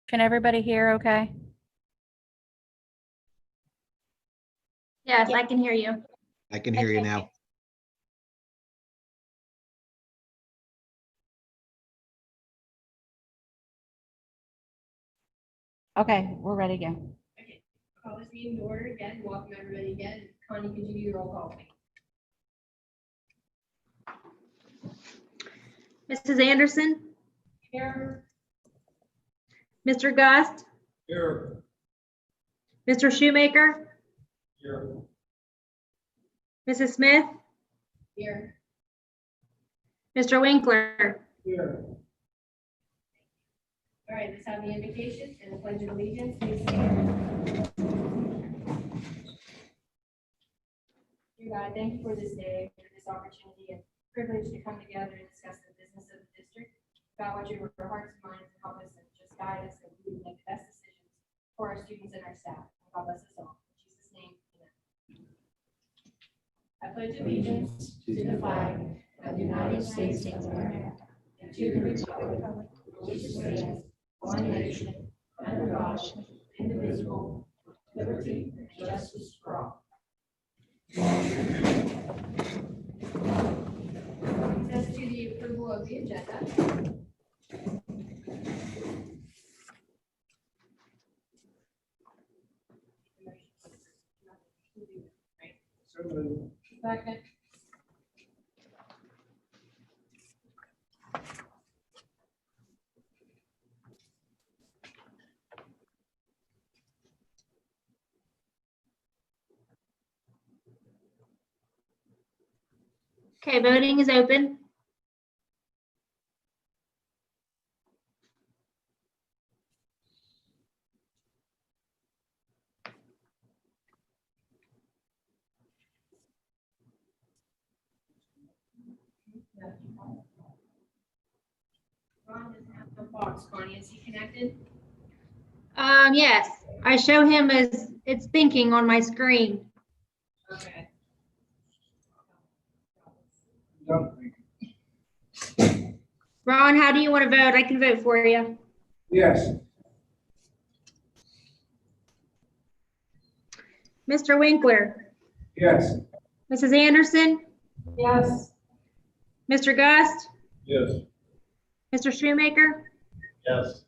Can everybody hear okay? Yes, I can hear you. I can hear you Okay. now. Okay, we're ready again. Okay, call this meeting to order again. Welcome everybody again. Connie, could you do your roll call, please? Mrs. Anderson, Here. Mr. Gust, Here. Mr. Shoemaker, Here. Mrs. Smith, Here. Mr. Winkler. Here. All right, let's have the invocation and the pledge of allegiance. Please stand. Dear God, thank you for this day, for this opportunity and privilege to come together and discuss the business of the district. God, watch over our hearts and minds and help us and just guide us that we would make the best decisions for our students and our staff. God bless us all. In Jesus' name, amen. I pledge allegiance to the flag of the United States of America and to the republic for which it stands, one nation, under God, indivisible, with liberty and justice for all. Brings us to the approval of the agenda. So moved. Second. Okay, voting is open. Ron doesn't have the box. Connie, is he connected? Yes, I show him as it's thinking on my screen. Okay. Don't think. Ron, how do you want to vote? I can vote for you. Yes. Mr. Winkler, Yes. Mrs. Anderson, Yes. Mr. Gust, Yes. Mr. Shoemaker, Yes.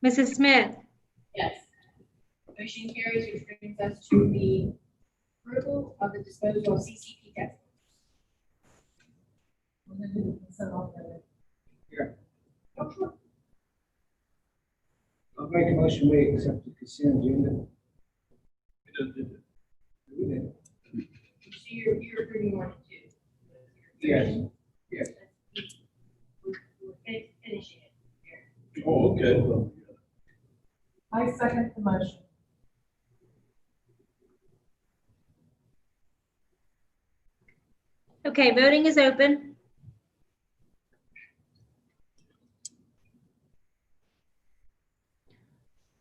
Mrs. Smith. Yes. Motion carries, which brings us to the approval of the disposal of CCP textbooks. Here. I'll make a motion, we accept the consent agenda. We did. So you're approving one and two. Yes. Yes. We're finishing it here. Oh, okay. I second the motion. Okay, voting is open.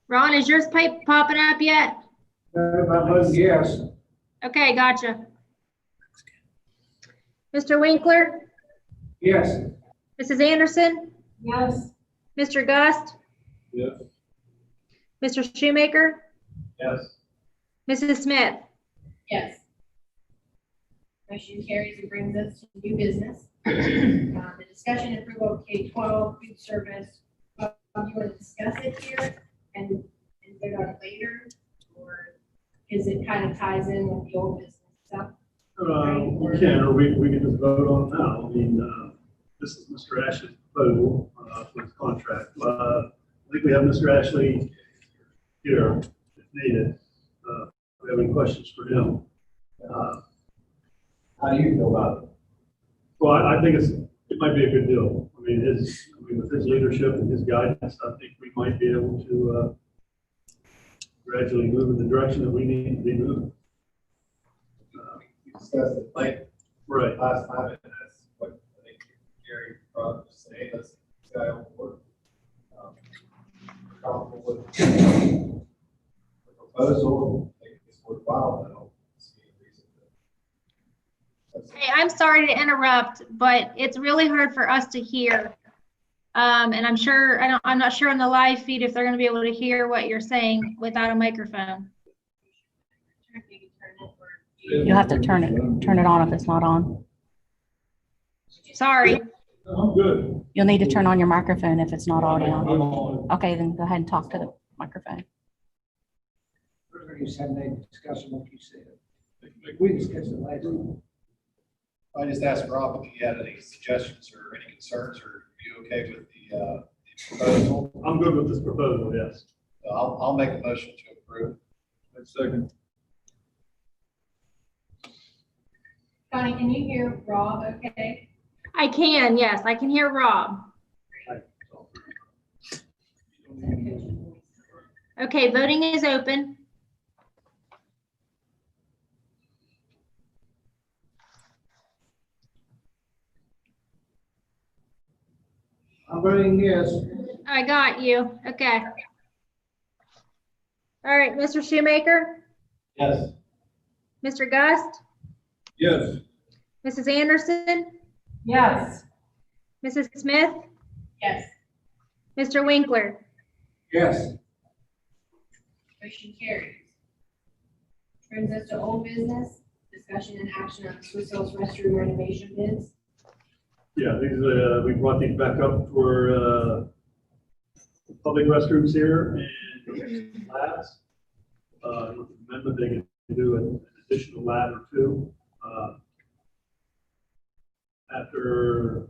Ron, is yours pipe popping up yet? I vote yes. Okay, gotcha. Mr. Winkler, Yes. Mrs. Anderson, Yes. Mr. Gust, Yes. Mr. Shoemaker, Yes. Mrs. Smith. Yes. Motion carries and brings us to new business. The discussion and approval of K-12 food service. Do you want to discuss it here and vote on it later? Or is it kind of ties in with the old business stuff? We can, or we can just vote on it now. I mean, this is Mr. Ashley's proposal for his contract. I think we have Mr. Ashley here if needed. If we have any questions for him. How do you feel about it? Well, I think it might be a good deal. I mean, with his leadership and his guidance, I think we might be able to gradually move in the direction that we need to be moving. We discussed it like Right. last time, and that's what I think Gary brought up to say, let's get this guy on board. Comfortable with the proposal, I think it's worthwhile, I don't see any reason to. Hey, I'm sorry to interrupt, but it's really hard for us to hear. And I'm not sure on the live feed if they're gonna be able to hear what you're saying without a microphone. You have to turn it on if it's not on. Sorry. I'm good. You'll need to turn on your microphone if it's not already I'm on. on. Okay, then go ahead and talk to the microphone. We're just having a discussion like you said. We discussed it last time. I just asked Rob if he had any suggestions or any concerns, or are you okay with the proposal? I'm good with this proposal, yes. I'll make a motion to approve. Second. Connie, can you hear Rob okay? I can, yes, I can hear Rob. Okay, voting is open. I'm voting yes. I got you. Okay. All right, Mr. Shoemaker, Yes. Mr. Gust, Yes. Mrs. Anderson, Yes. Mrs. Smith, Yes. Mr. Winkler. Yes. Motion carries. Brings us to old business, discussion and action on Swiss Hills restroom renovation bids. Yeah, these, we brought these back up for, public restrooms here and labs. Remember, they can do an additional lab or two. After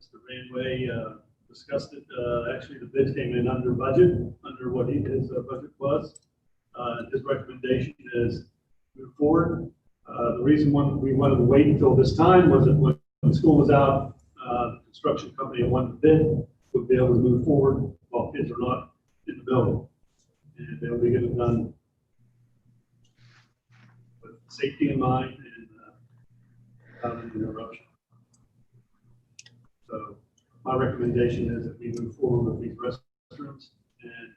Mr. Ranway, discussed it, actually the bids came in under budget, under what his budget was. His recommendation is move forward. The reason we wanted to wait until this time was that when school was out, the construction company that wanted to bid would be able to move forward while kids are not in the building. And they'll be getting it done with safety in mind and without any interruption. So my recommendation is that we move forward with these restrooms and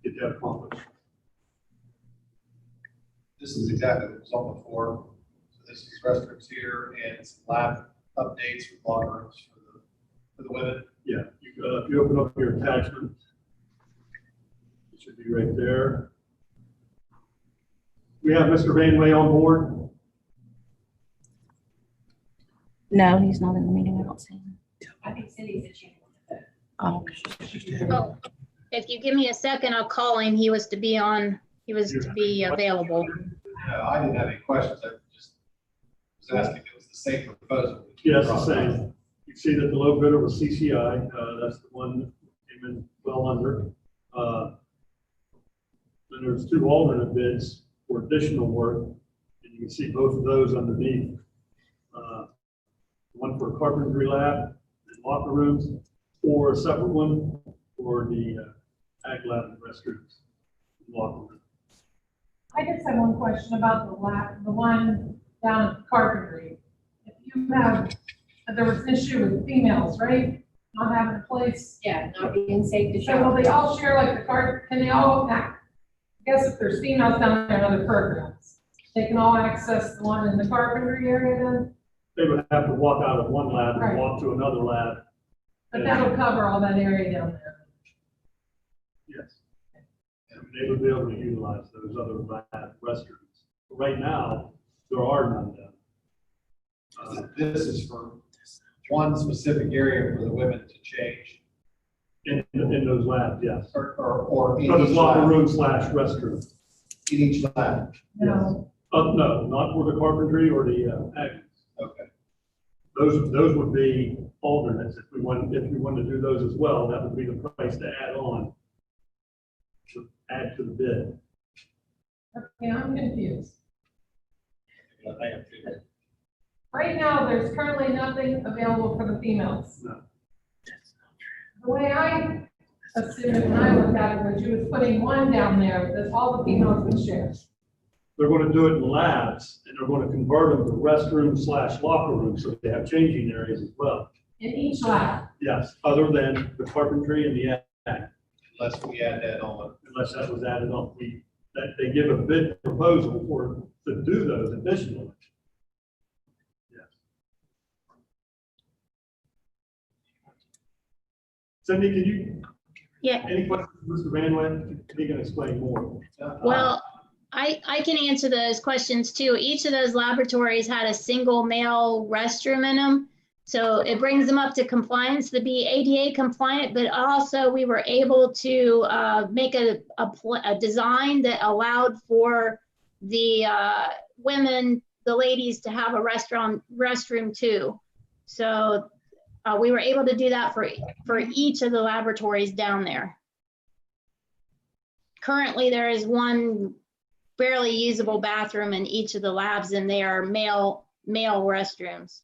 get that accomplished. This is exactly what was on before. So this is restrooms here and some lab updates with locker rooms for the women. Yeah, if you open up your attachment, it should be right there. We have Mr. Ranway on board. No, he's not in the meeting. I don't see him. I think Cindy said she wanted that. Oh, Oh, if you give me a second, I'll call him. He was to be available. No, I didn't have any questions. I just was asking if it was the same proposal. Yes, the same. You see that the low bidder was CCI. That's the one that came in well under. Then there's two alternate bids for additional work, and you can see both of those underneath. One for a carpentry lab and locker rooms, or a separate one for the ag lab and restrooms and locker room. I just have one question about the one down at carpentry. If you have, there was an issue with females, right? Not having a place. Yeah, not being safe to So will shop. they all share like the can they all, I guess if there's females down there in other programs, they can all access the one in the carpentry area then? They would have to walk out of one lab and Right. walk to another lab. But that'll cover all that area down there. Yes. And they would be able to utilize those other lab restrooms. Right now, there are none down. This is for one specific area for the women to change, In those labs, yes. or in So there's each locker lab. room slash restroom. In each lab. No, No, not for the carpentry or the ag. Okay. Those would be alternates. If we wanted to do those as well, that would be the price to add on, to add to the bid. okay, I'm confused. I am too. Right now, there's currently nothing available for the females. No. The way I assumed it when I looked at it was you was putting one down there that all the females would share. They're going to do it in labs, and they're going to convert them to restroom slash locker room, so they have changing areas as well. In each lab. Yes, other than the carpentry and the ag, Unless we add that on. unless that was added on. That they give a bid proposal to do those additionally. Yes. Cindy, can you, Yeah, any questions, Mr. Van Wen? He can explain more. well, I can answer those questions too. Each of those laboratories had a single male restroom in them. So it brings them up to compliance to be ADA compliant, but also we were able to make a design that allowed for the women, the ladies, to have a restroom too. So we were able to do that for each of the laboratories down there. Currently, there is one barely usable bathroom in each of the labs, and they are male restrooms.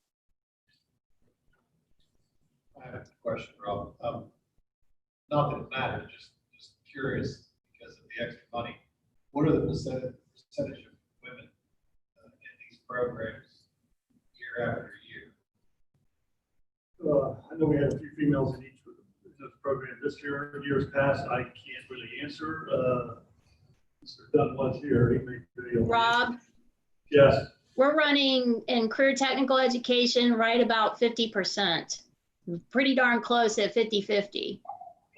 I have a question, Rob. Not that it matters, just curious because of the extra money. What are the percentage of women in these programs year after year? I know we had a few females in each of the program this year. Years past, I can't really answer. Mr. Dunn was here. He may be able to Rob, answer. Yes. we're running in career technical education right about 50%. Pretty darn close at 50-50.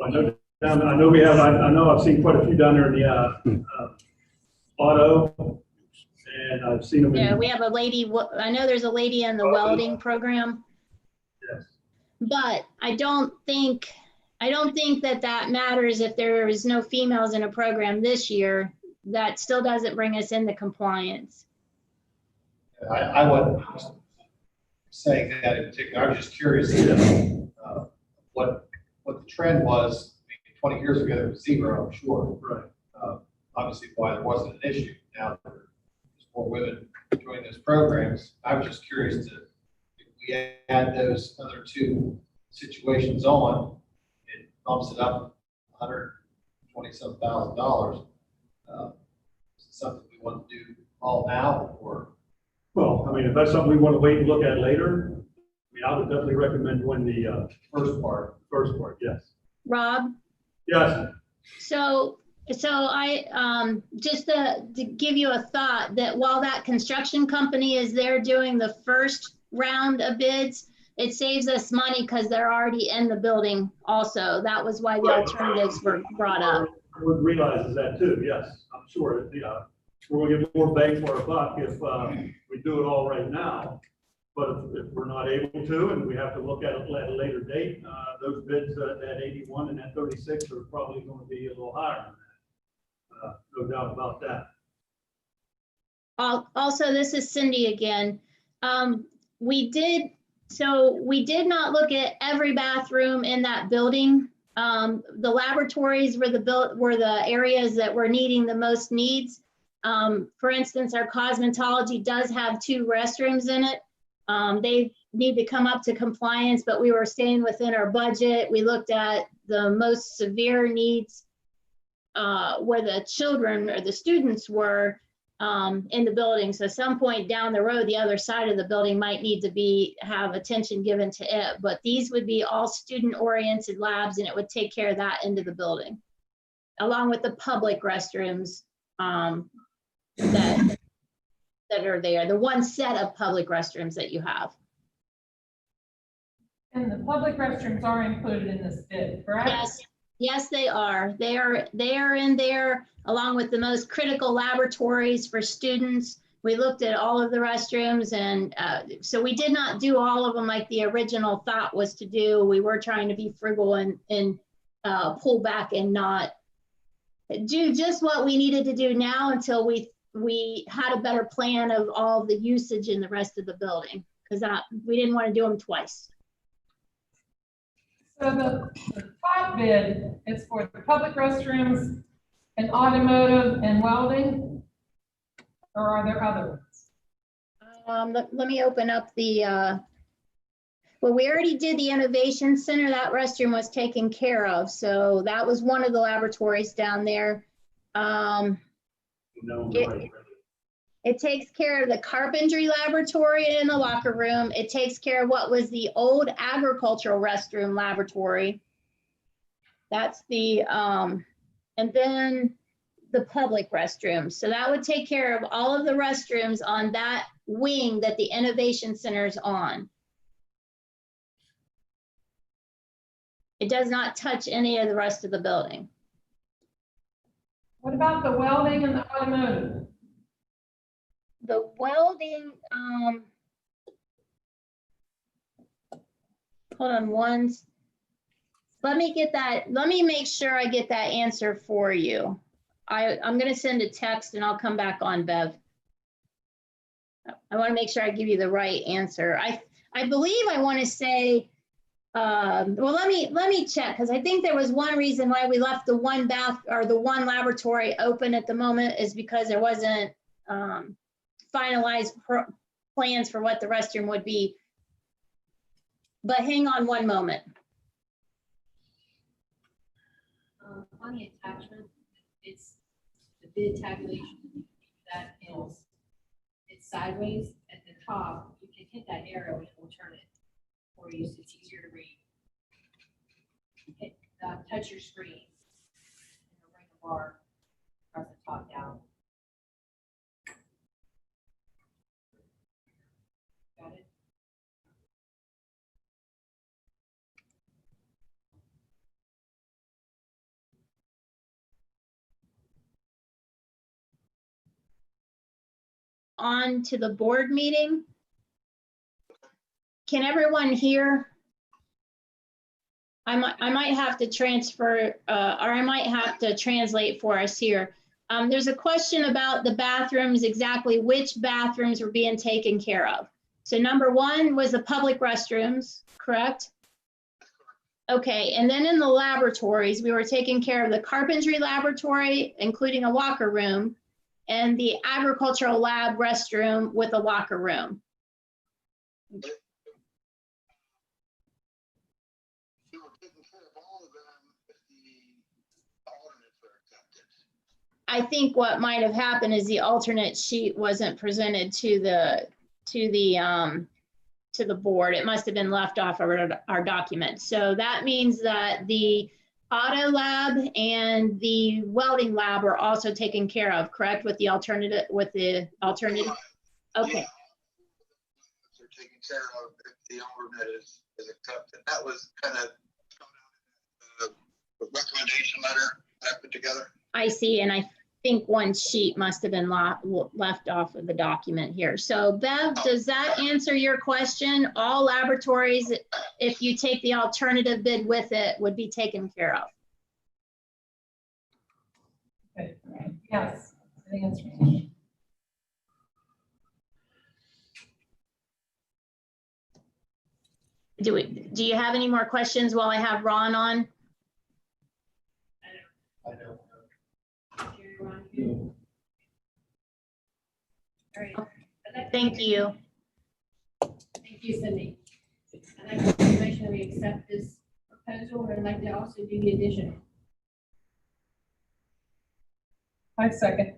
I know we have. I know I've seen quite a few down there in the auto, and I've seen them. Yeah, we have a lady. I know there's a lady in the welding program. Yes. But I don't think that matters if there is no females in a program this year. That still doesn't bring us into compliance. I wasn't saying that in particular. I was just curious what the trend was. I mean, 20 years ago, there was zero, I'm sure. Right. Obviously, why there wasn't an issue. Now there's more women joining those programs. I was just curious if we add those other two situations on, it bumps it up $120,000. Is it something we want to do all now, or? Well, I mean, if that's something we want to wait and look at later, I mean, I would definitely recommend doing the First part. first part. Yes. Rob? Yes. So I, just to give you a thought, that while that construction company is there doing the first round of bids, it saves us money because they're already in the building also. That was why the alternatives were brought up. Would realize that too. Yes, I'm sure. Yeah, we're gonna get more bang for our buck if we do it all right now. But if we're not able to, and we have to look at it at a later date, those bids at 81 and at 36 are probably going to be a little higher than that. No doubt about that. Also, this is Cindy again. We did not look at every bathroom in that building. The laboratories were the areas that were needing the most needs. For instance, our cosmetology does have 2 restrooms in it. They need to come up to compliance, but we were staying within our budget. We looked at the most severe needs where the children or the students were in the building. So some point down the road, the other side of the building might need to have attention given to it. But these would be all student-oriented labs, and it would take care of that end of the building, along with the public restrooms that are there, the one set of public restrooms that you have. And the public restrooms are included in this bid, correct? Yes, they are. They are in there along with the most critical laboratories for students. We looked at all of the restrooms, and so we did not do all of them like the original thought was to do. We were trying to be frugal and pull back and not do just what we needed to do now until we had a better plan of all the usage in the rest of the building, because we didn't want to do them twice. So the top bid is for the public restrooms and automotive and welding, or are there other ones? Let me open up the, well, we already did the Innovation Center. That restroom was taken care of. So that was one of the laboratories down there. It takes care of the carpentry laboratory in the locker room. It takes care of what was the old agricultural restroom laboratory. That's the, and then the public restrooms. So that would take care of all of the restrooms on that wing that the Innovation Center is on. It does not touch any of the rest of the building. What about the welding and the automotive? The welding, hold on let me make sure I get that answer for you. I'm gonna send a text and I'll come back on, Bev. I wanna make sure I give you the right answer. I believe I wanna say, well, let me check, because I think there was one reason why we left the one bath or the one laboratory open at the moment is because there wasn't finalized plans for what the restroom would be. But hang on one moment. On the attachment, it's the bid tabulation that is, it's sideways at the top. You can hit that arrow and it will turn it for you, so it's easier to read. Hit, touch your screen and it'll bring the bar across the top down. Got it? On to the board meeting. Can everyone hear? I might have to transfer, or I might have to translate for us here. There's a question about the bathrooms, exactly which bathrooms were being taken care of. So number one was the public restrooms, correct? Okay, and then in the laboratories, we were taking care of the carpentry laboratory, including a locker room, and the agricultural lab restroom with a locker room. We were taking care of all of them if the alternates are accepted. I think what might have happened is the alternate sheet wasn't presented to the board. It must have been left off of our document. So that means that the auto lab and the welding lab are also taken care of, correct? With the alternative, Okay. Yeah, they're taken care of if the alternate is accepted. That was kind of the recommendation letter I put together. I see, and I think one sheet must have been left off of the document here. So Bev, does that answer your question? All laboratories, if you take the alternative bid with it, would be taken care of? Okay, yes, the answer. Do you have any more questions while I have Ron on? I don't know. Jerry, Ron, you? All right. I'd like to Thank make- you. Thank you, Cindy. I'd like to make a motion that we accept this proposal, and I'd like to also do the addition. I second.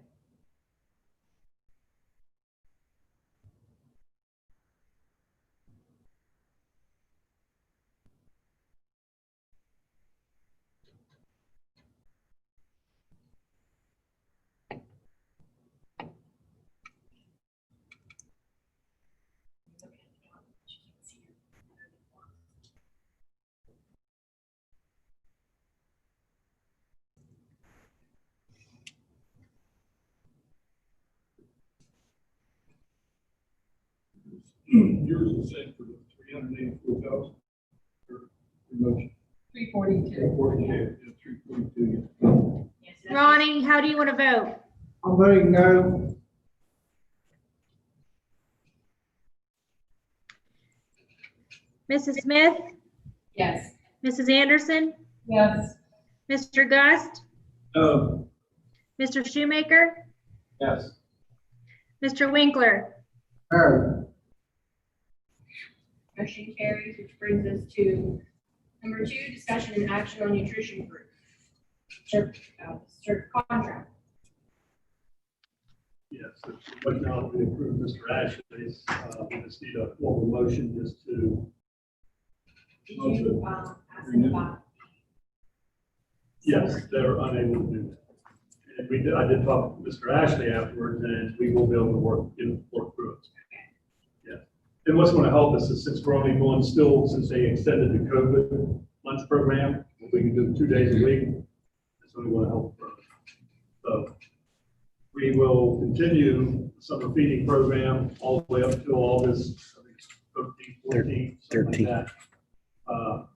Yours is set for the 384,000. Motion. 342. 342. Yes, that's- Ronnie, how do you want to vote? I'm voting no. Mrs. Smith, Yes. Mrs. Anderson, Yes, Mr. Gust, No. Mr. Shoemaker, Yes. Mr. Winkler. No. Motion carries, which brings us to number 2, discussion and action on nutrition group. Cert contract. Yes, but now we approve Mr. Ashley's, we just need a formal motion just to, Did you, ask them about? yes, they're unable to do that. And I did talk to Mr. Ashley afterwards, and we will be able to work through it. Yeah. And what's going to help us is since we're only going still, since they extended the COVID lunch program. We can do 2 days a week. That's only going to help. So we will continue the summer feeding program all the way up to August, I think it's 13, 14, something like that. So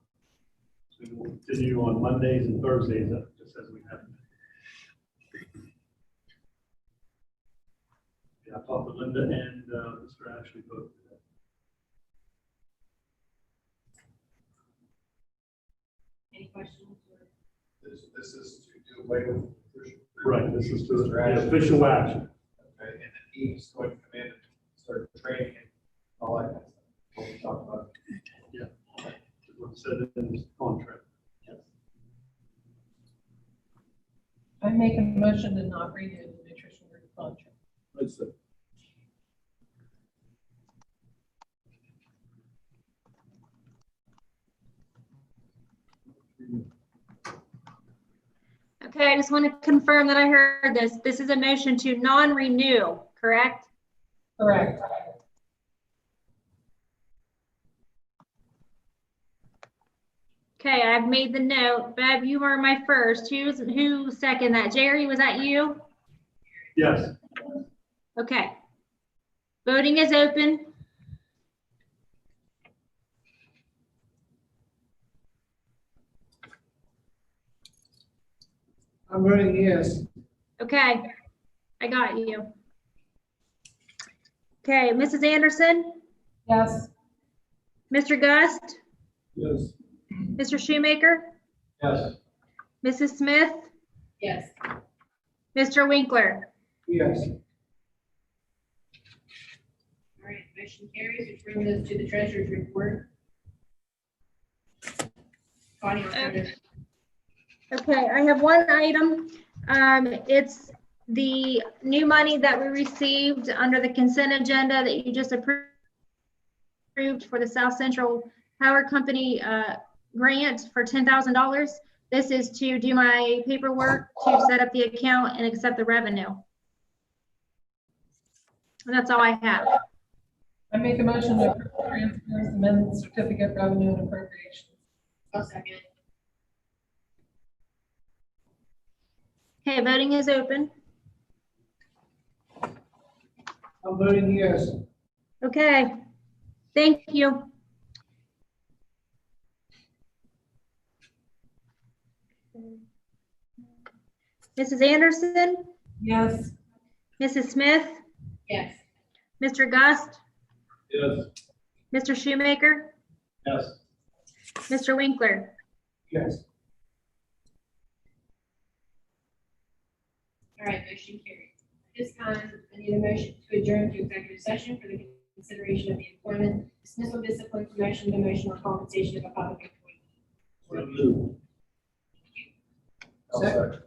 we will continue on Mondays and Thursdays, just as we have. Yeah, I talked to Linda and Mr. Ashley both. Any questions? This is to do away with. Right, this is to the official action. Okay, and then he's going to come in and start training and all that kind of stuff. What we talked about. Yeah. What's said in this contract. I make a motion to not renew the nutrition group contract. That's it. Okay, I just want to confirm that I heard this. This is a motion to non-renew, correct? Correct. Okay, I've made the note. Bev, you were my first. Who seconded that? Jerry, was that you? Yes. Okay. Voting is open. I'm voting yes. Okay, I got you. Okay, Mrs. Anderson, Yes. Mr. Gust, Yes. Mr. Shoemaker, Yes. Mrs. Smith, Yes. Mr. Winkler. Yes. All right, motion carries, which brings us to the treasurer's report. Connie, I'll turn it. Okay, I have one item. It's the new money that we received under the consent agenda that you just approved for the South Central Power Company grant for $10,000. This is to do my paperwork to set up the account and accept the revenue. And that's all I have. I make a motion to approve transfers, amend certificate revenue and appropriations. I'll second. Okay, voting is open. I'm voting yes. Okay, thank you. Mrs. Anderson, Yes. Mrs. Smith, Yes. Mr. Gust, Yes. Mr. Shoemaker, Yes. Mr. Winkler. Yes. All right, motion carries. At this time, I need a motion to adjourn to executive session for the consideration of the employment, dismissal, discipline, promotion, demotion, or compensation of a public employee. So moved. I'll second.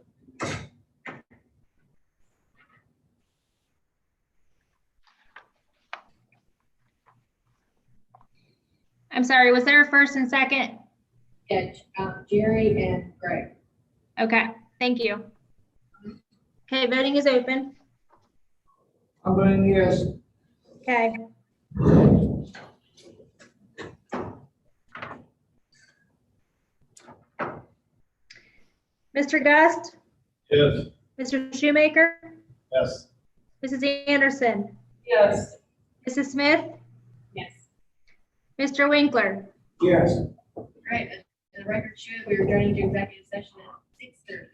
I'm sorry, was there a first and second? Yeah, Jerry and Greg. Okay, thank you. Okay, voting is open. I'm voting yes. Okay. Mr. Gust, Yes. Mr. Shoemaker, Yes. Mrs. Anderson, Yes. Mrs. Smith, Yes. Mr. Winkler. Yes. All right, the record show we are adjourning to executive session at 6:30.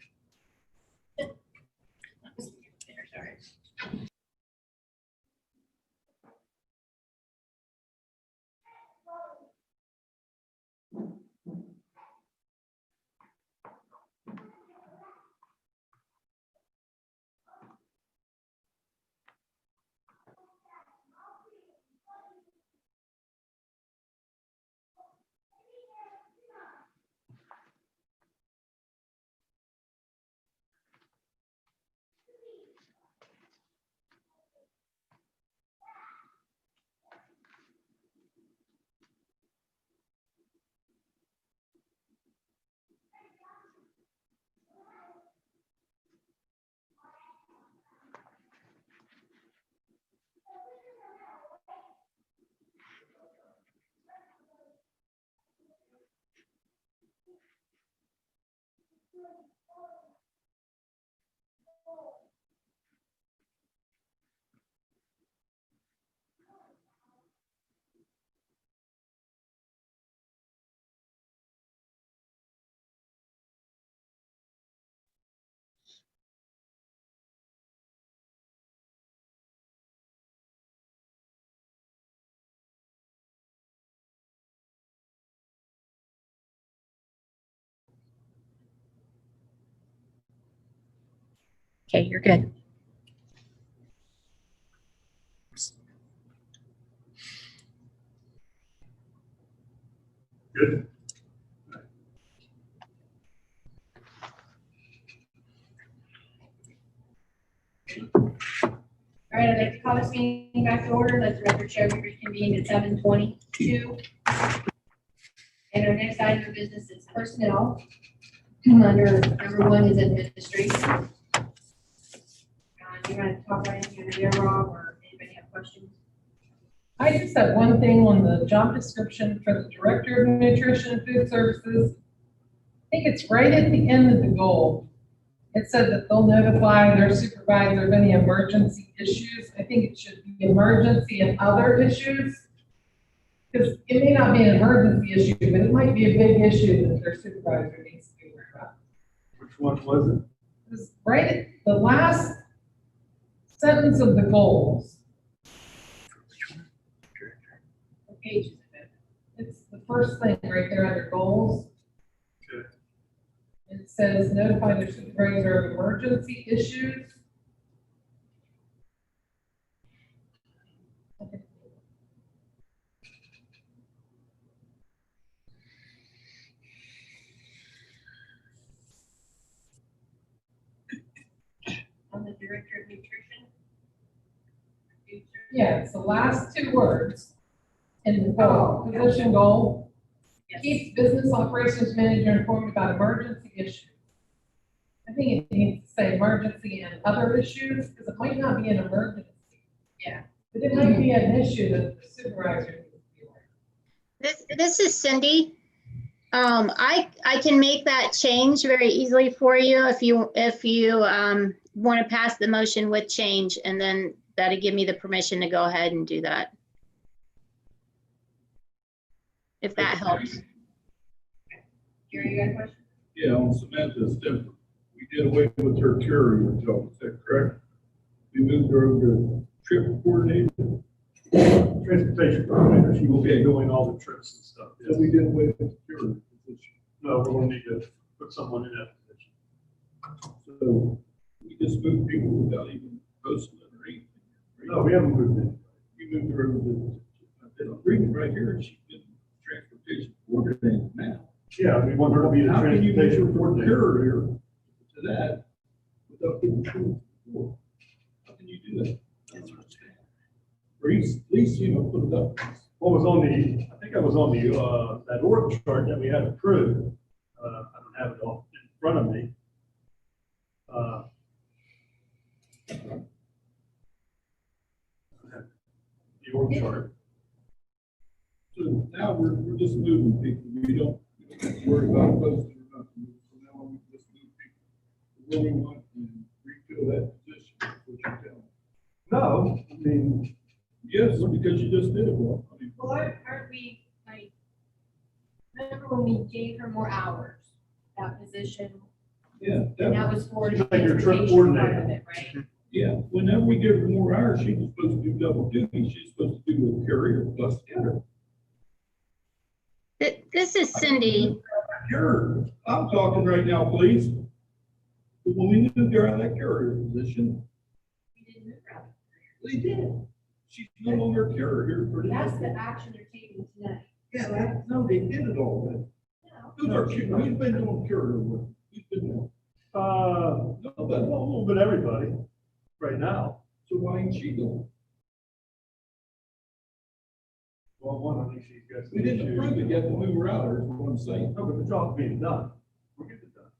Sorry. Okay, you're good. Good. All right, I'd like to call this meeting back to order. Let the record show we reconvened at 7:22. And our next item of business is personnel. Under number 1 is administration. You want to talk about anything under there, Rob, or anybody have questions? I just have one thing on the job description for the Director of Nutrition and Food Services. I think it's right at the end of the goal. It said that they'll notify their supervisor of any emergency issues. I think it should be emergency and other issues. Because it may not be an emergency issue, but it might be a big issue that their supervisor needs to be aware of. Which one was it? It was right at the last sentence of the goals. What page is it? It's the first thing right there under goals. Okay. It says notify their supervisor of emergency issues. On the Director of Nutrition? Yeah, it's the last 2 words in the goal, position goal. Yes. Keeps business operations manager informed about emergency issues. I think it needs to say emergency and other issues, because it might not be an emergency. Yeah. But it might be an issue that the supervisor needs to be aware of. This is Cindy. I can make that change very easily for you if you want to pass the motion with change, and then that'll give me the permission to go ahead and do that. If that helps. Gary, you got a question? Yeah, on Samantha's different. We did away with her courier job, is that correct? We moved her over to trip coordinator. Transportation coordinator. She will be doing all the trips and stuff. So we did away with the courier position. No, we're going to need to put someone in that position. So we just moved people without even posting it or anything. No, we haven't moved in. We moved her over to, I'm reading right here, and she's been transportation coordinator now. Yeah, we want her to be the How can you make her transportation coordinator. courier to that without getting approved before? How can you do that? I don't understand. Or at least, you know, put it up. What was on the, I think I was on the, that org chart that we had approved. I don't have it all in front of me. The org chart. So now we're just moving people. We don't have to worry about posting or nothing. So now we just move people where we want and refill that position. That's what you're telling me. No, I mean, Yes, because you just did it, well. I mean, Well, aren't we, like, remember when we gave her more hours, that position, yeah, and that was for She's the like your trip transportation part coordinator. of it, right? yeah. Whenever we give her more hours, she's supposed to do double duty. She's supposed to do the courier plus getter. This is Cindy. Sure, I'm talking right now, please. But when we moved her out of that courier position, We didn't move her out. they did. She's no longer a courier for the. That's the action they're taking tonight. Yeah, no, they did it already. Who's our, who's been doing courier work? Who's been doing? a Nobody. little bit everybody right now. So why ain't she doing? Well, one, I think she's got. We didn't approve it yet to move her out, is what I'm saying. No, but the job's being done. We're getting it done.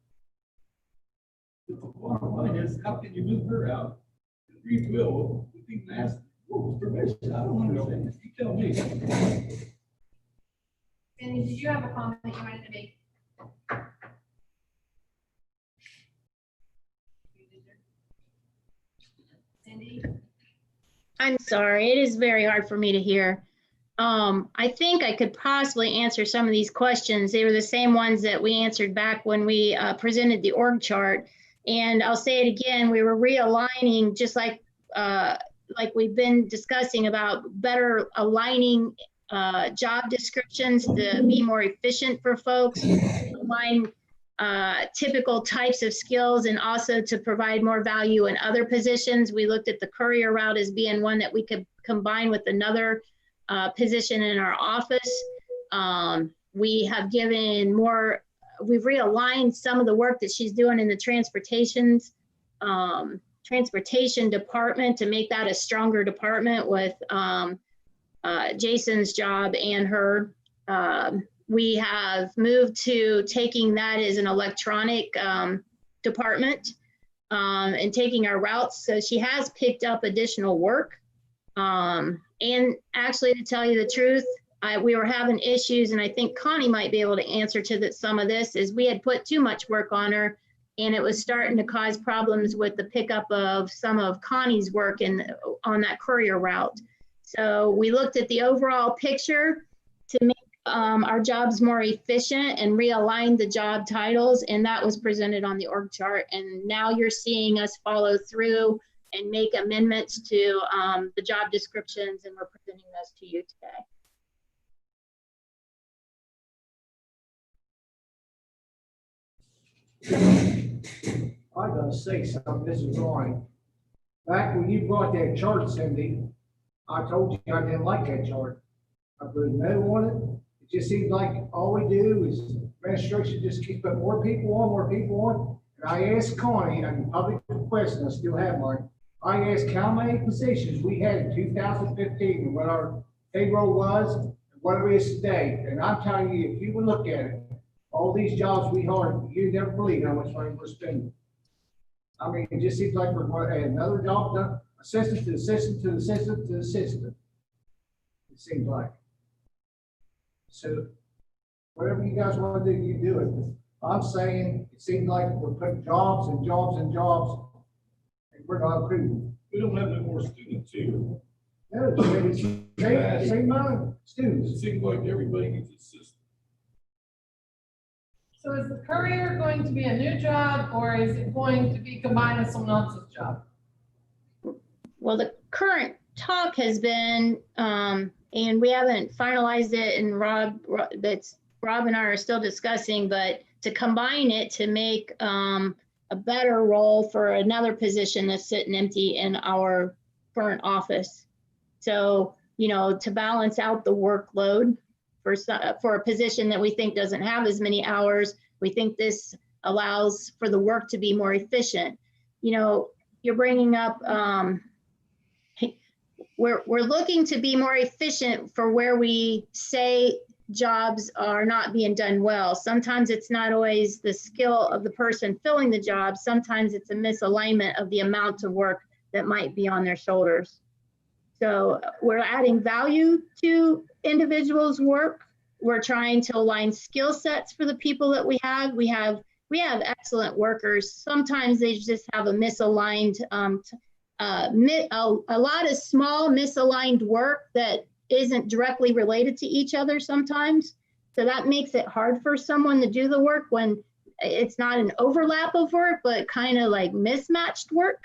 The bottom line is, how can you move her out? Refill, we think that's, what was permission? I don't understand. You tell me. Cindy, did you have a comment you wanted to make? Cindy? I'm sorry, it is very hard for me to hear. I think I could possibly answer some of these questions. They were the same ones that we answered back when we presented the org chart. And I'll say it again, we were realigning, just like we've been discussing, about better aligning job descriptions to be more efficient for folks, align typical types of skills, and also to provide more value in other positions. We looked at the courier route as being one that we could combine with another position in our office. We have given more, we've realigned some of the work that she's doing in the transportation department to make that a stronger department with Jason's job and her. We have moved to taking that as an electronic department and taking our routes. So she has picked up additional work. And actually, to tell you the truth, we were having issues, and I think Connie might be able to answer to some of this, is we had put too much work on her, and it was starting to cause problems with the pickup of some of Connie's work on that courier route. So we looked at the overall picture to make our jobs more efficient and realign the job titles, and that was presented on the org chart. And now you're seeing us follow through and make amendments to the job descriptions, and we're presenting those to you today. I gotta say something, this is Ryan. Back when you brought that chart, Cindy, I told you I didn't like that chart. I put a note on it. It just seems like all we do is administration just keeps putting more people on. And I asked Connie, and public question, I still have mine. I asked how many positions we had in 2015 and what our payroll was and what it is today. And I'm telling you, if you would look at it, all these jobs we hired, you never believe how much money we're spending. I mean, it just seems like we're going to add another job done, assistant to assistant to assistant to assistant. It seems like. So whatever you guys want to do, you do it. I'm saying it seems like we're putting jobs and jobs and jobs, and we're not approving. We don't have no more students here. No, it's same amount of students. It seems like everybody gets a system. So is the courier going to be a new job, or is it going to be combined with someone else's job? Well, the current talk has been, and we haven't finalized it, and Rob and I are still discussing, but to combine it to make a better role for another position that's sitting empty in our current office. So, you know, to balance out the workload for a position that we think doesn't have as many hours, we think this allows for the work to be more efficient. You know, you're bringing up, we're looking to be more efficient for where we say jobs are not being done well. Sometimes it's not always the skill of the person filling the job. Sometimes it's a misalignment of the amount of work that might be on their shoulders. So we're adding value to individuals' work. We're trying to align skill sets for the people that we have. We have excellent workers. Sometimes they just have a misaligned, a lot of small misaligned work that isn't directly related to each other sometimes. So that makes it hard for someone to do the work when it's not an overlap of work, but kind of like mismatched work.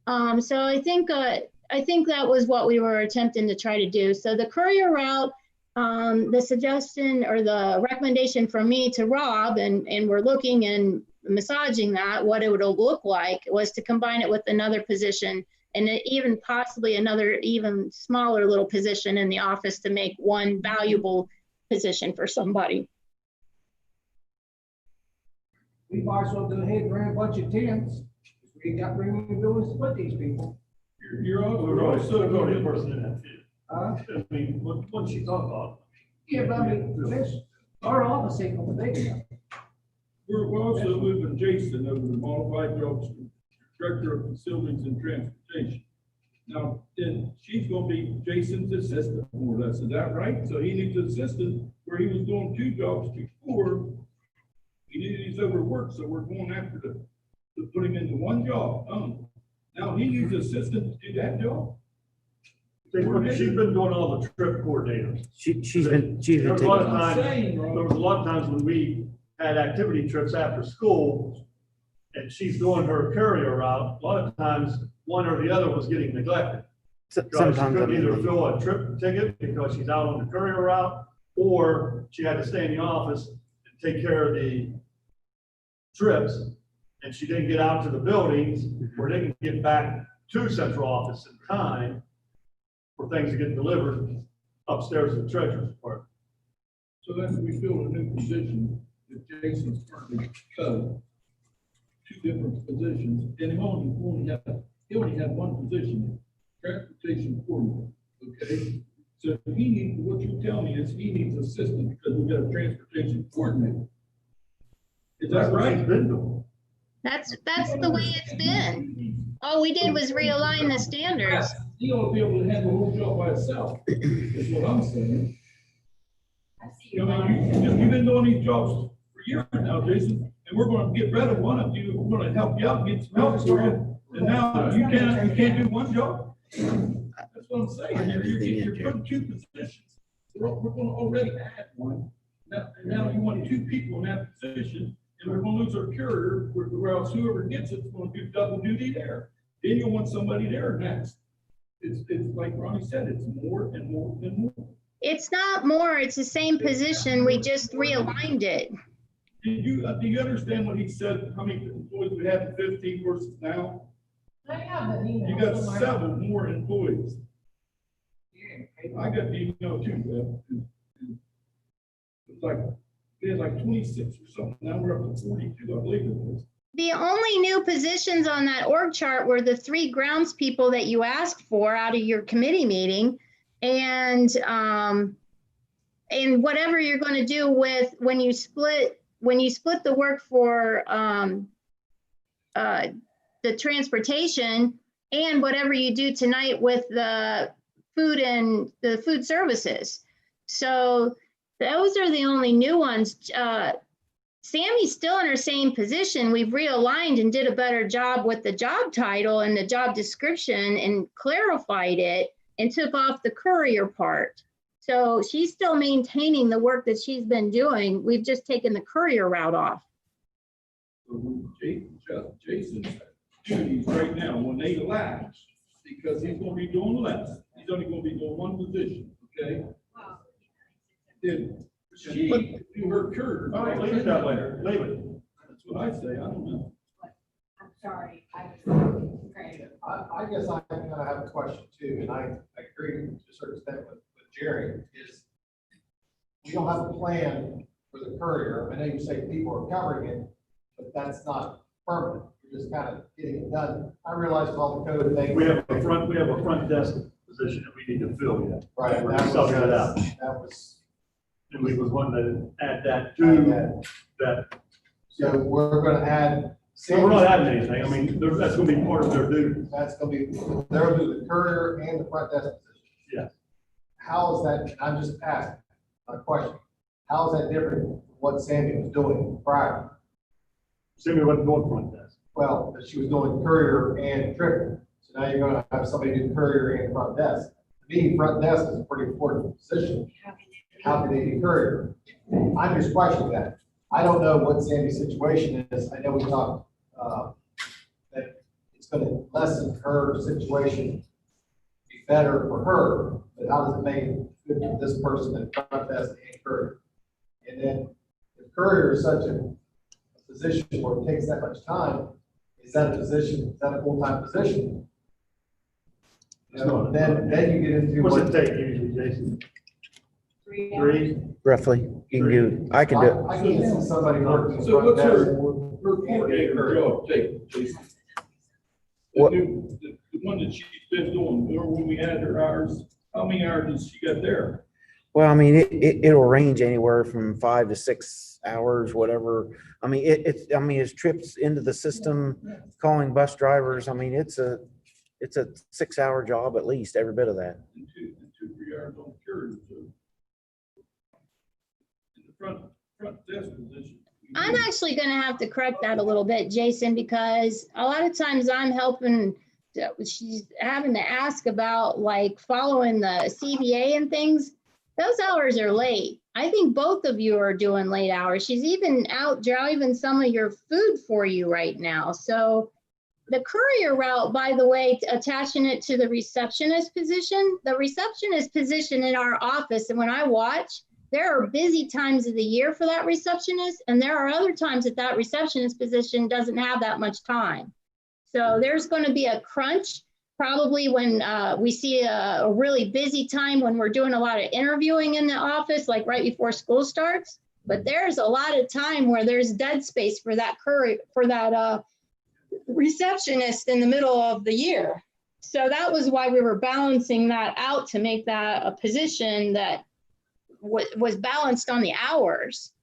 So I think that was what we were attempting to try to do. So the courier route, the suggestion or the recommendation from me to Rob, and we're looking and massaging that, what it would look like, was to combine it with another position, and even possibly another even smaller little position in the office to make one valuable position for somebody. We might as well go ahead and rent a bunch of tents. We ain't got room in the buildings to put these people. You're also already a person in that too. Uh, I mean, what she's talking about. yeah, but I mean, this, our office ain't gonna be big enough. We're also moving Jason over to modified jobs, Director of Facilities and Transportation. Now, then she's gonna be Jason's assistant, more or less, is that right? So he needs an assistant where he was doing 2 jobs before. He needed his overwork, so we're going after to put him into one job. Now, he needs assistant to do that job? She's been doing all the trip coordinators. She's been There was a lot of taking, times, Saying, there was a lot of times when we had activity trips after school, and she's doing her courier route, a lot of times, one or the other was getting neglected. Because she sometimes, I couldn't either mean, fill a trip ticket because she's out on the courier route, or she had to stay in the office and take care of the trips, and she didn't get out to the buildings, or didn't get back to central office in time for things to get delivered upstairs to the treasurer's department. So then we filled a new position that Jason's currently cut. Two different positions, and he only had one position, transportation coordinator, okay? So he needs, what you tell me is he needs assistant because we got a transportation coordinator. Is that what right? she's been doing. That's the way it's been. All we did was realign the standards. He ought to be able to handle the whole job by himself, is what I'm saying. I see You your know, line. you've been doing these jobs for years now, Jason, and we're gonna get rid of one of you, we're gonna help you out, and get some help for you. And now you can't do one job? That's what I'm saying, you're putting two positions. We're gonna already add one. Now you want two people in that position, and we're gonna lose our courier, where else whoever gets it's gonna do double duty there. Then you'll want somebody there next. It's like Ronnie said, it's more and more and more. It's not more, it's the same position. We just realigned it. Do you understand what he said, how many employees we have in 15 versus now? I have an email. You got somewhere. 7 more employees. I got the email too, it's like, we had like 26 or something, now we're up to 42, I believe it is. The only new positions on that org chart were the 3 grounds people that you asked for out of your committee meeting. And whatever you're going to do with when you split the work for the transportation, and whatever you do tonight with the food and the food services. So those are the only new ones. Sammy's still in her same position. We've realigned and did a better job with the job title and the job description and clarified it and took off the courier part. So she's still maintaining the work that she's been doing. We've just taken the courier route off. So when Jason's duties right now, when they lapse, because he's gonna be doing less, he's only gonna be doing one position, okay? Then she do her courier. All right, leave it that way, leave it. That's what I say, I don't know. I'm sorry, I was, great. I guess I kind of have a question too, and I agree to a certain extent with Jerry, is we don't have a plan for the courier. I know you say people are covering it, but that's not permanent. You're just kind of getting it done. I realize with all the code things. We have a front desk position that we need to fill yet. Right. We're that subbing it out. That was. And we was wanting to add that to that. So we're gonna add. So we're not adding anything. I mean, that's gonna be part of their duty. That's gonna be, they'll do the courier and the front desk position. Yes. How is that, I'm just asking a question. How is that different from what Sandy was doing prior? Sammy wasn't doing front desk. Well, that she was doing courier and tripping. So now you're gonna have somebody do courier and front desk. To me, front desk is a pretty important position. How can they do courier? I'm just questioning that. I don't know what Sandy's situation is. I know we talked, that it's gonna lessen her situation, be better for her, but how does it make it good for this person in front desk and courier? And then if courier is such a position where it takes that much time, is that a position, is that a full-time position? You know, then you get into. What's it take usually, Jason? 3? roughly, you can do, I can do it. I can't see somebody working. So what's her front coordinator job, Jason? What? The one that she's been doing, or when we add her hours, how many hours has she got there? Well, I mean, it'll range anywhere from 5 to 6 hours, whatever. I mean, it's trips into the system, calling bus drivers. I mean, it's a 6-hour job at least, every bit of that. And 3 hours on the courier, so. In the front desk position. I'm actually going to have to correct that a little bit, Jason, because a lot of times I'm helping she's having to ask about like following the CBA and things. Those hours are late. I think both of you are doing late hours. She's even out driving some of your food for you right now. So the courier route, by the way, attaching it to the receptionist position in our office, and when I watch, there are busy times of the year for that receptionist, and there are other times that that receptionist position doesn't have that much time. So there's going to be a crunch probably when we see a really busy time when we're doing a lot of interviewing in the office, like right before school starts. But there's a lot of time where there's dead space for that receptionist in the middle of the year. So that was why we were balancing that out to make that a position that was balanced on the hours.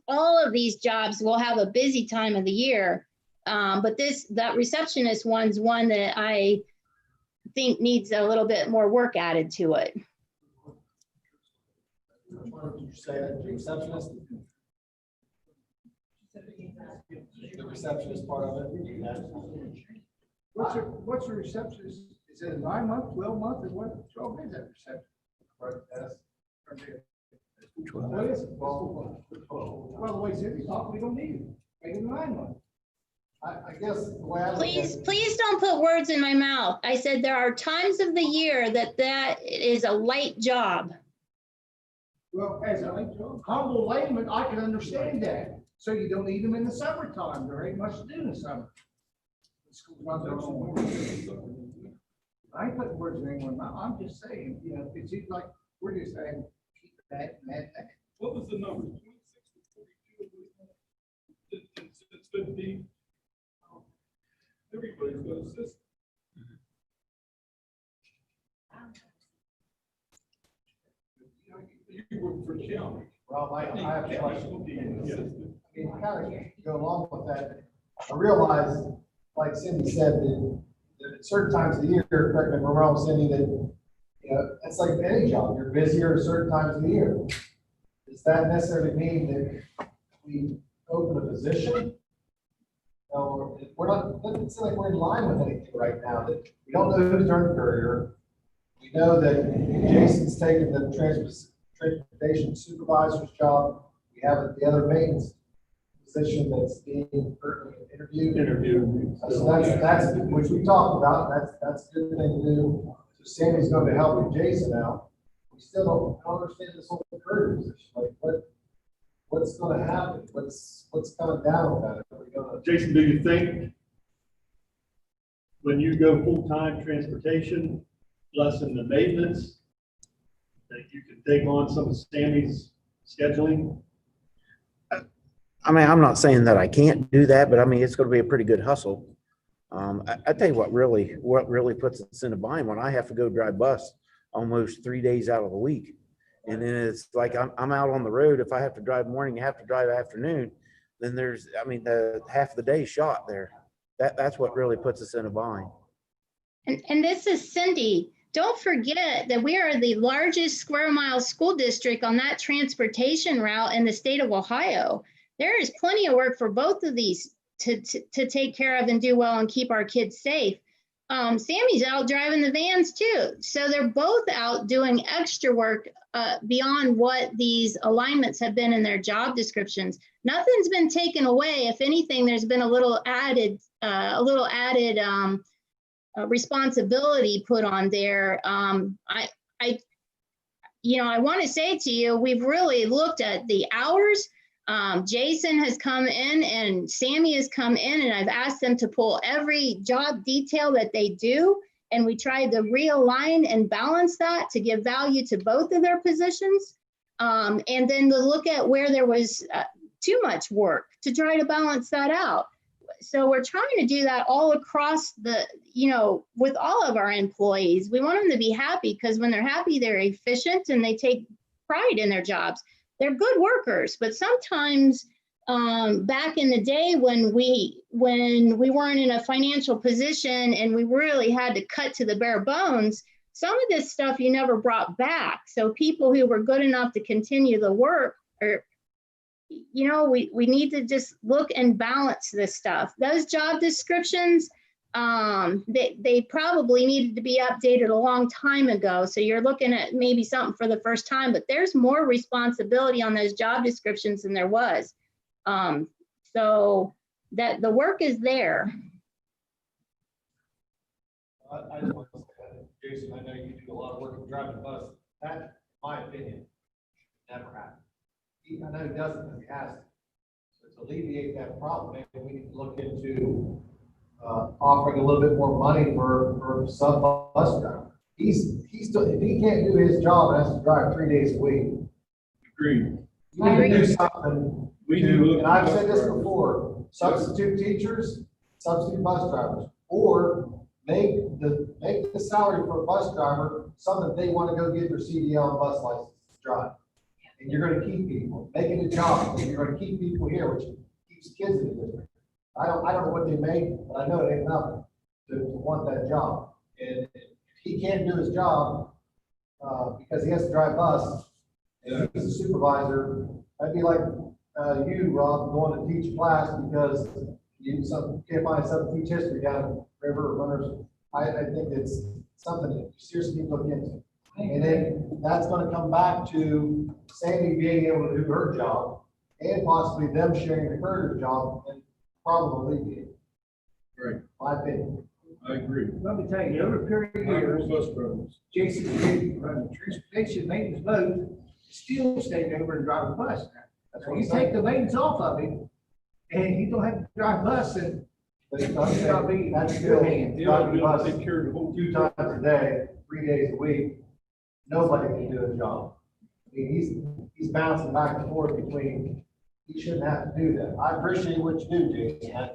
All of these jobs will have a busy time of the year, but that receptionist one's one that I think needs a little bit more work added to it. What did you say, the receptionist? The receptionist part of it? What's the receptionist? Is it a 9-month, 12-month, or what? 12 is that reception? What is it? Well, the way Cindy talked, we don't need it. Make it 9 months. I guess the way I look at Please, it- please don't put words in my mouth. I said there are times of the year that is a light job. Well, as a humble layman, I can understand that. So you don't need them in the summertime. There ain't much to do in the summer. The school's not their own. I ain't putting words in anyone's mouth. I'm just saying, you know, it seems like we're just saying, keep that and that. What was the number? 26 to 42? Since 15? Everybody's got a system. You work for county. Rob, I have a question. Yes. I mean, kind of go along with that. I realize, like Cindy said, that at certain times of the year, correct me if I'm wrong, Cindy, that, you know, it's like any job, you're busier at certain times of the year. Does that necessarily mean that we open a position? No, we're not, doesn't seem like we're in line with anything right now, that we don't know who's during courier. We know that Jason's taken the transportation supervisor's job. We have the other maintenance position that's being currently interviewed. So that's, which we talked about, that's a good thing to do. So Sammy's going to help with Jason out. We still don't understand this whole courier position, like what's going to happen? What's coming down with that? Are we gonna... Jason, do you think when you go full-time transportation, lessen the maintenance, that you can take on some of Sammy's scheduling? I mean, I'm not saying that I can't do that, but I mean, it's going to be a pretty good hustle. I tell you what really puts us in a bind when I have to go drive bus almost 3 days out of the week. And then it's like, I'm out on the road. If I have to drive morning, you have to drive afternoon, then there's, I mean, the half the day shot there. That's what really puts us in a bind. And this is Cindy. Don't forget that we are the largest square mile school district on that transportation route in the state of Ohio. There is plenty of work for both of these to take care of and do well and keep our kids safe. Sammy's out driving the vans too. So they're both out doing extra work beyond what these alignments have been in their job descriptions. Nothing's been taken away. If anything, there's been a little added responsibility put on there. I want to say to you, we've really looked at the hours. Jason has come in and Sammy has come in, and I've asked them to pull every job detail that they do. And we tried to realign and balance that to give value to both of their positions. And then to look at where there was too much work to try to balance that out. So we're trying to do that all across the, with all of our employees. We want them to be happy, because when they're happy, they're efficient and they take pride in their jobs. They're good workers, but sometimes back in the day when we weren't in a financial position and we really had to cut to the bare bones, some of this stuff you never brought back. So people who were good enough to continue the work, or we need to just look and balance this stuff. Those job descriptions, They probably needed to be updated a long time ago. So you're looking at maybe something for the first time, but there's more responsibility on those job descriptions than there was. So that the work is there. I just want to say, Jason, I know you do a lot of work with driving the bus. That, in my opinion, never happened. I know he doesn't, because he has to. So to alleviate that problem, maybe we need to look into offering a little bit more money for some bus driver. He's still, if he can't do his job and has to drive 3 days a week, Agreed. we need to do something We need to to, look and at I've bus said this drivers. before, substitute teachers, substitute bus drivers, or make the salary for a bus driver something that they want to go get their CDL and bus license to drive. And you're gonna keep people, make it a job, and you're gonna keep people here, which keeps kids in the district. I don't know what they make, but I know it ain't nothing to want that job. And if he can't do his job, because he has to drive bus, and he's a supervisor, I'd be like, you, Rob, going to teach class because you can't find something to teach history down in the river or runners. I think it's something that you seriously need to look into. And then that's gonna come back to Sandy being able to do her job and possibly them sharing the courier's job and probably alleviate. Right. My opinion. I agree. Let me tell you, over a period of years, Bus drivers. Jason King, running the transportation maintenance boat, still staying over and driving the bus. That's So what you I'm saying. take the maintenance off of him, and he don't have to drive bus, and But it's not saying that's Good still hand. They ought to driving be able to bus take care of the whole. 2 times a day, 3 days a week. Nobody can do a job. I mean, he's bouncing back and forth between, he shouldn't have to do that. I appreciate what you do, Jason. I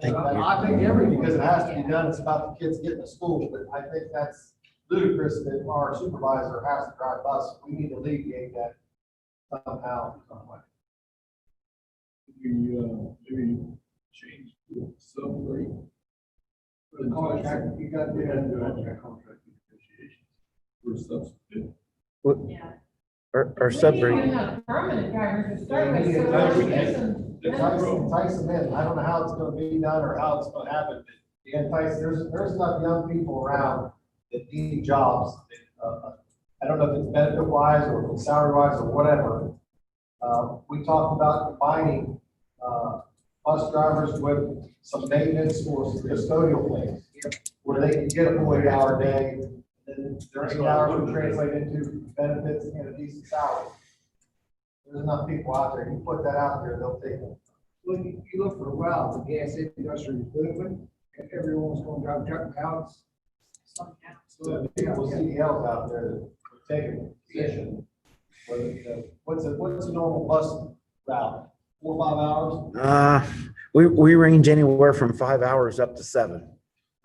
think everything, because it has to be done, it's about the kids getting to school, but I think that's ludicrous that our supervisor has to drive bus. We need to alleviate that somehow, some way. We, maybe change the sub rate. the contract, you got to We do had to do that. contract negotiations for substitute. Yeah. Or sub We rate. even have permanent drivers to start with. Yeah, so yeah, we're we missing Entice them in. I don't know how it's gonna be done or how it's gonna happen, but you entice, there's enough young people around that need jobs. I don't know if it's benefit wise or salary wise or whatever. We talked about combining, bus drivers with some maintenance or some custodial things, where they can get a 40-hour day, and then their 8 hours would translate into benefits and a decent salary. There's enough people out there, you put that out there, they'll take it. Well, you look for a while, the gas industry is booming, and everyone's gonna drive truck routes. So people CDLs out there that would take a position, whether, you know, what's a normal bus route? 4 or 5 hours? We range anywhere from 5 hours up to 7.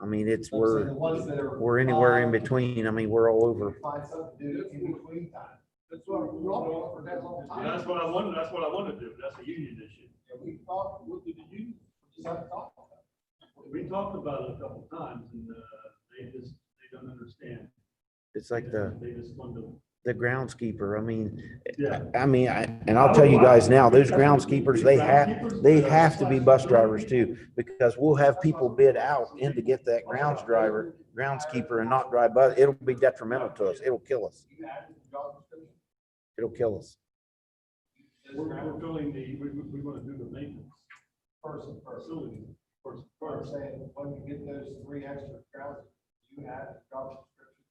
I mean, I'm saying the ones that are we're anywhere in 5, between. I mean, we're all over. Find something to do in between time. That's what we're all for that long time. That's what I wanted to do. That's a union issue. And we talked, what did you, just have to talk about that. We talked about it a couple times and, they don't understand. It's like They just want to. the groundskeeper. I mean, Yeah. and I'll tell you guys now, those groundskeepers, they have to be bus drivers too, because we'll have people bid out in to get that groundskeeper and not drive bus. It'll be detrimental to us. It'll kill us. You added the job description? It'll kill us. We're filling we want to do the maintenance Person. facility first. I'm saying, when you get those 3 extra crowds, you add the job description,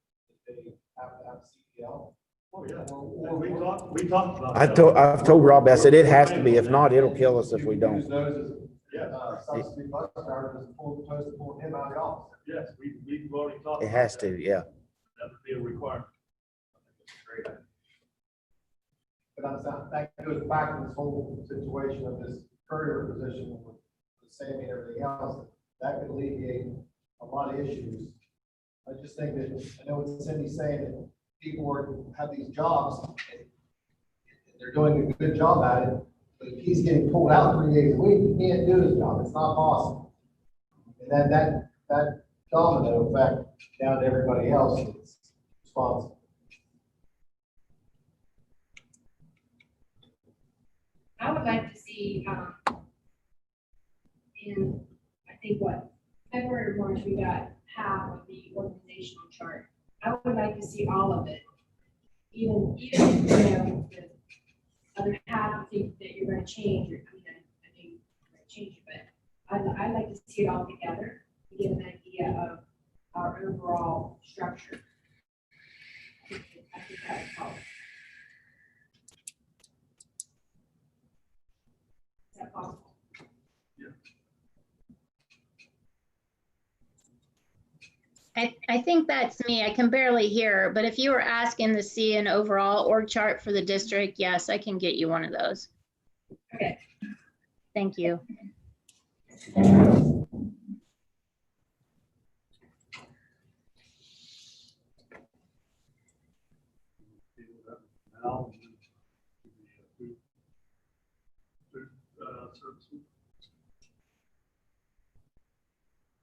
that they have to have CDL. Oh, yeah. We talked about. I've told Rob, I said, it has to be. If not, it'll kill us if we Use don't. those Yeah. as, substitute bus drivers, as opposed to pulling him out of the office. Yes, we've already talked. It about has that. to, yeah. That would be a requirement. Great idea. But that goes back to this whole situation of this courier position with Sammy and everything else, that could alleviate a lot of issues. I just think that, I know what Cindy's saying, that people have these jobs, and they're doing a good job at it, but if he's getting pulled out 3 days a week, he can't do his job, it's not possible. And that domino effect down to everybody else is responsible. I would like to see, in, I think what, February, March, we got half of the organizational chart. I would like to see all of it. Even, you know, the other half, think that you're gonna change, or, I mean, I think you're gonna change it, but I'd like to see it all together, to get an idea of our overall structure. I think that would help. Is that possible? I think that's me. I can barely hear, but if you were asking to see an overall org chart for the district, yes, I can get you one of those. Okay. Thank you. Now, services.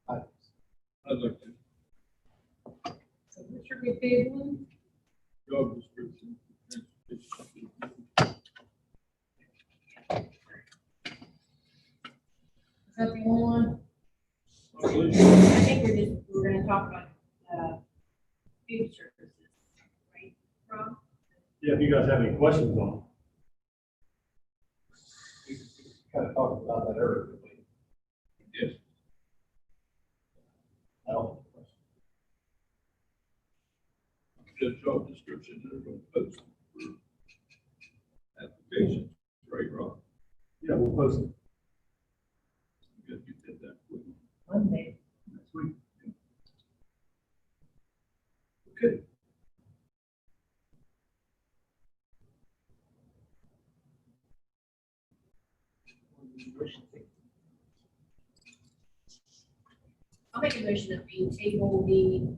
I'd like to, So what should we table? job description. Is that the only one? I believe I think we're gonna talk about, food services, right, Rob? Yeah, if you guys have any questions on We kind of talked about that earlier. yes, I don't have a question. the job description, they're going to post for applications, right, Rob? yeah, we'll post it Good, you did that quick. Monday. next week. Okay. I'll make a motion that we table the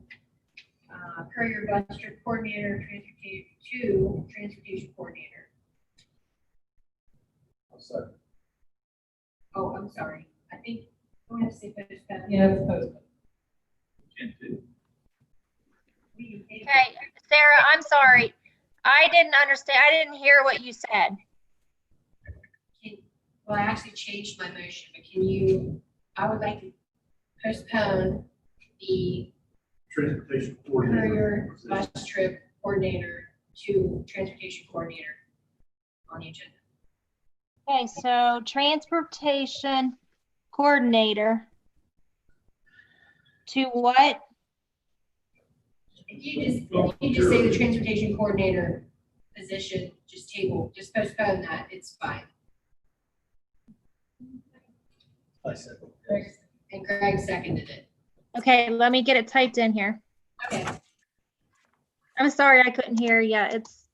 courier bus trip coordinator, transportation coordinator. I'll second. Oh, I'm sorry. I think, we have to say postpone. Yeah, it's posted. Can't do. Okay, Sarah, I'm sorry. I didn't understand. I didn't hear what you said. Well, I actually changed my motion, but can you, I would like to postpone the Transportation coordinator. courier position. bus trip coordinator to transportation coordinator on the agenda. Okay, so transportation coordinator to what? If you just say the transportation coordinator position, just postpone that, it's fine. I said. And Greg seconded it. Okay, let me get it typed in here. Okay. I'm sorry, I couldn't hear. Yeah, it's.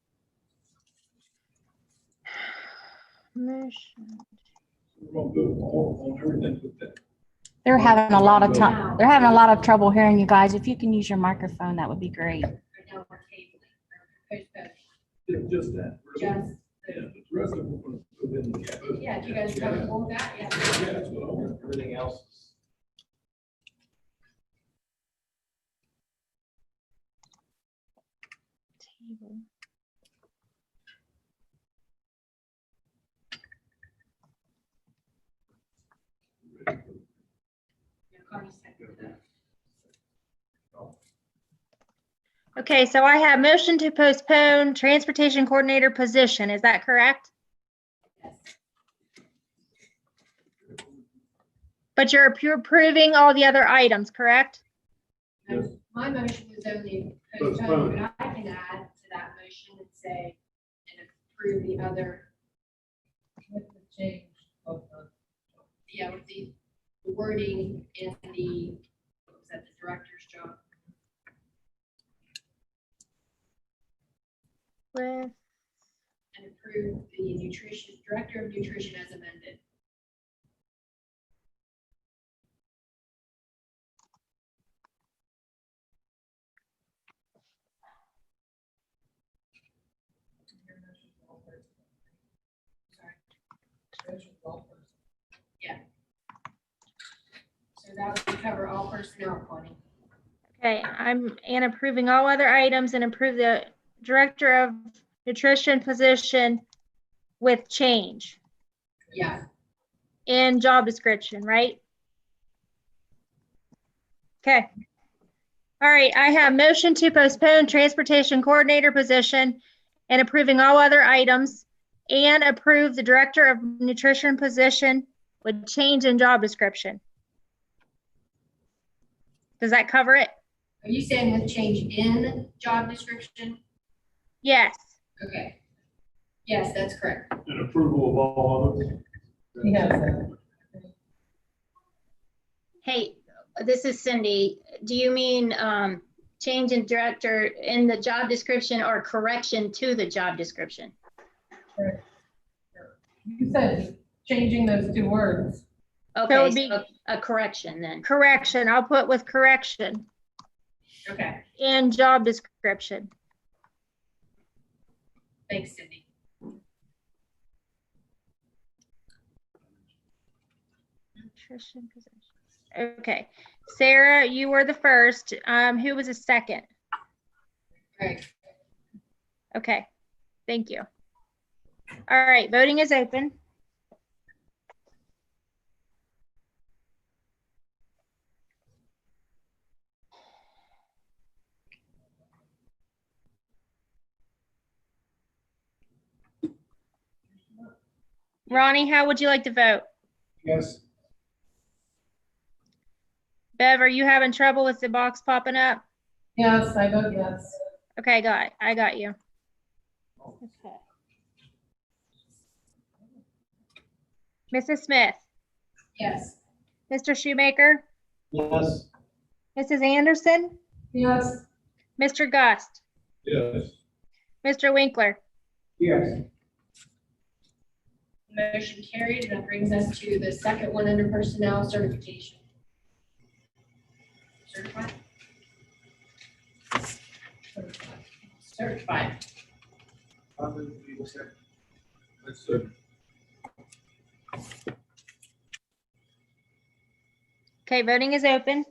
We're going to go on everything with that. They're having a lot of time. They're having a lot of trouble hearing you guys. If you can use your microphone, that would be great. Right now we're tabling, we're postponing, Yeah, just that. just, Yeah, but the rest of them we're going to put in the vote. yeah, if you guys are comfortable with that, yeah. Yeah, that's what I want. Everything else is. Connie seconded that. Okay, so I have motion to postpone transportation coordinator position. Is that correct? Yes. But you're approving all the other items, correct? Yes. My motion was only postpone, but I can add to that motion and say, and approve the other, With the change of the. yeah, with the wording in the, what was that, the director's job? With And approve the director of nutrition as amended. Yeah. So that would cover all personnel, Connie. Okay, and approving all other items and approve the director of nutrition position with change Yeah, in job description, right? Okay. All right, I have motion to postpone transportation coordinator position and approving all other items and approve the director of nutrition position with change in job description. Does that cover it? Are you saying with change in job description? Yes. Okay. Yes, that's correct. And approval of all others. He has that. Hey, this is Cindy. Do you mean change in director in the job description or correction to the job description? You said changing those two words. Okay, So it'd be- so a correction then. Correction, I'll put with correction Okay, in job description. thanks, Cindy. Nutrition position. Okay, Sarah, you were the first. Who was the second? Greg. Okay, thank you. All right, voting is open. Ronnie, how would you like to vote? Yes. Bev, are you having trouble with the box popping up? Yes, I vote yes. Okay, I got you. Okay. Mrs. Smith, Yes. Mr. Shoemaker, Yes. Mrs. Anderson, Yes. Mr. Gust, Yes. Mr. Winkler. Yes. Motion carried, and that brings us to the second one under personnel certification. Certified? Certified. I move we accept. That's it. Okay, voting is open.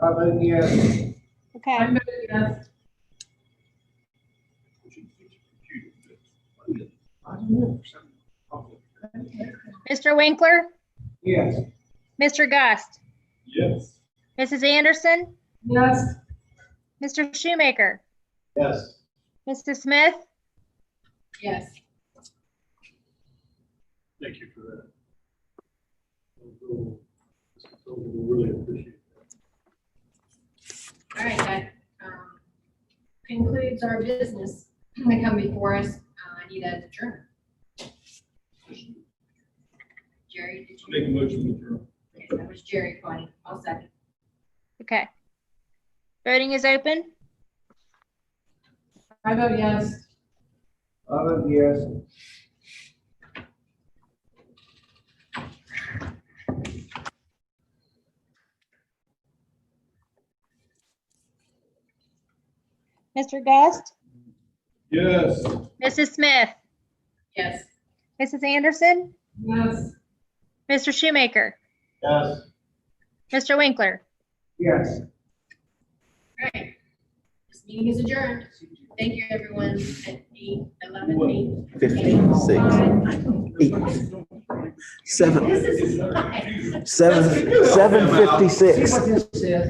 I vote yes. I Okay, vote yes. I don't know. Mr. Winkler, Yes. Mr. Gust, Yes. Mrs. Anderson, Yes. Mr. Shoemaker, Yes. Mrs. Smith. Yes. Thank you for that. We'll really appreciate that. All right, that concludes our business that come before us. I need a adjourn. Jerry, did you? Make a motion to adjourn. Okay, that was Jerry Connie. I'll second. Okay. Voting is open. I vote yes. I vote yes. Mr. Gust, Yes. Mrs. Smith, Yes. Mrs. Anderson, Yes. Mr. Shoemaker, Yes. Mr. Winkler. Yes. All right. This meeting is adjourned. Thank you, everyone, at 8:11. 15, 6, 8, 7, This is nice. 7:56. See what this says?